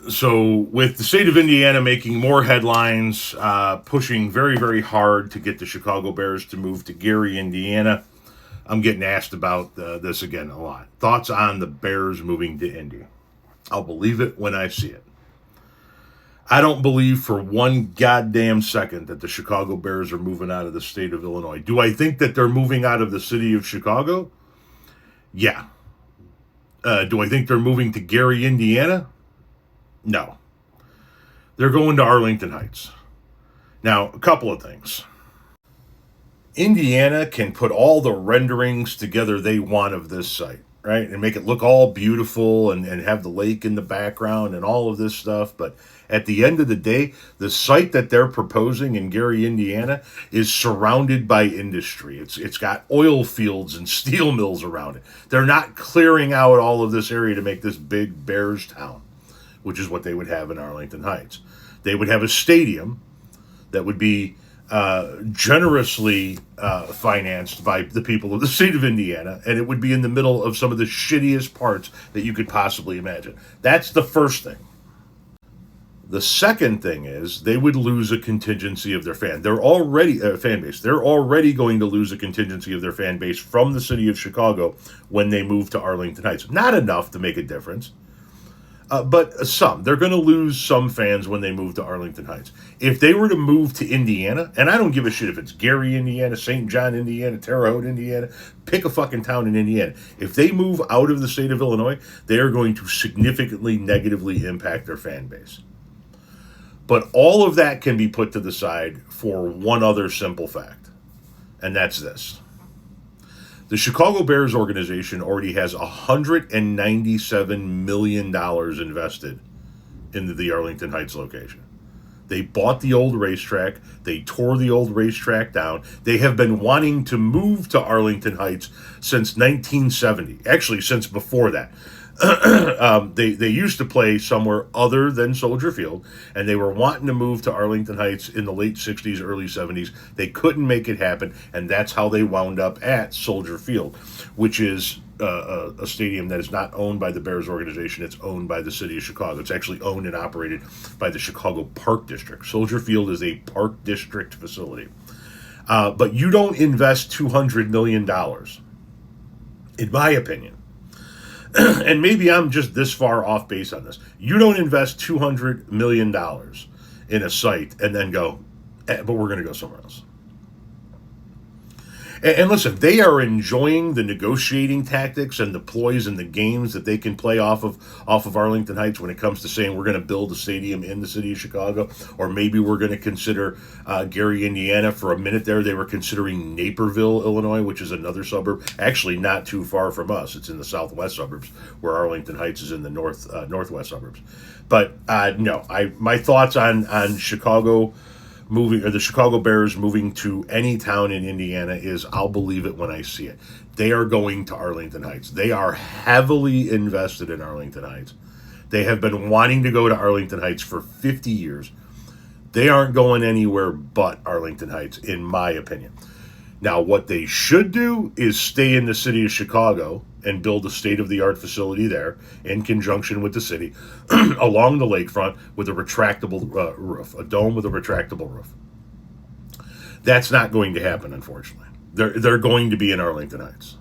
So with the state of Indiana making more headlines, pushing very, very hard to get the Chicago Bears to move to Gary, Indiana, I'm getting asked about this again a lot. Thoughts on the Bears moving to Indy? I'll believe it when I see it. I don't believe for one goddamn second that the Chicago Bears are moving out of the state of Illinois. Do I think that they're moving out of the city of Chicago? Yeah. Do I think they're moving to Gary, Indiana? No. They're going to Arlington Heights. Now, a couple of things. Indiana can put all the renderings together they want of this site, right? And make it look all beautiful and have the lake in the background and all of this stuff. But at the end of the day, the site that they're proposing in Gary, Indiana is surrounded by industry. It's got oil fields and steel mills around it. They're not clearing out all of this area to make this big Bears town, which is what they would have in Arlington Heights. They would have a stadium that would be generously financed by the people of the state of Indiana, and it would be in the middle of some of the shittiest parts that you could possibly imagine. That's the first thing. The second thing is they would lose a contingency of their fan. They're already fan base. They're already going to lose a contingency of their fan base from the city of Chicago when they move to Arlington Heights. Not enough to make a difference. But some. They're going to lose some fans when they move to Arlington Heights. If they were to move to Indiana, and I don't give a shit if it's Gary, Indiana, St. John, Indiana, Terre Haute, Indiana, pick a fucking town in Indiana. If they move out of the state of Illinois, they are going to significantly negatively impact their fan base. But all of that can be put to the side for one other simple fact, and that's this. The Chicago Bears organization already has $197 million invested in the Arlington Heights location. They bought the old racetrack. They tore the old racetrack down. They have been wanting to move to Arlington Heights since 1970. Actually, since before that. They used to play somewhere other than Soldier Field, and they were wanting to move to Arlington Heights in the late 60s, early 70s. They couldn't make it happen, and that's how they wound up at Soldier Field, which is a stadium that is not owned by the Bears organization. It's owned by the city of Chicago. It's actually owned and operated by the Chicago Park District. Soldier Field is a Park District facility. But you don't invest $200 million, in my opinion. And maybe I'm just this far off base on this. You don't invest $200 million in a site and then go, but we're going to go somewhere else. And listen, they are enjoying the negotiating tactics and the ploys and the games that they can play off of Arlington Heights when it comes to saying we're going to build a stadium in the city of Chicago, or maybe we're going to consider Gary, Indiana. For a minute there, they were considering Naperville, Illinois, which is another suburb, actually not too far from us. It's in the southwest suburbs, where Arlington Heights is in the northwest suburbs. But no, my thoughts on Chicago moving, or the Chicago Bears moving to any town in Indiana, is I'll believe it when I see it. They are going to Arlington Heights. They are heavily invested in Arlington Heights. They have been wanting to go to Arlington Heights for 50 years. They aren't going anywhere but Arlington Heights, in my opinion. Now, what they should do is stay in the city of Chicago and build a state-of-the-art facility there in conjunction with the city along the lakefront with a retractable roof, a dome with a retractable roof. That's not going to happen, unfortunately. They're going to be in Arlington Heights.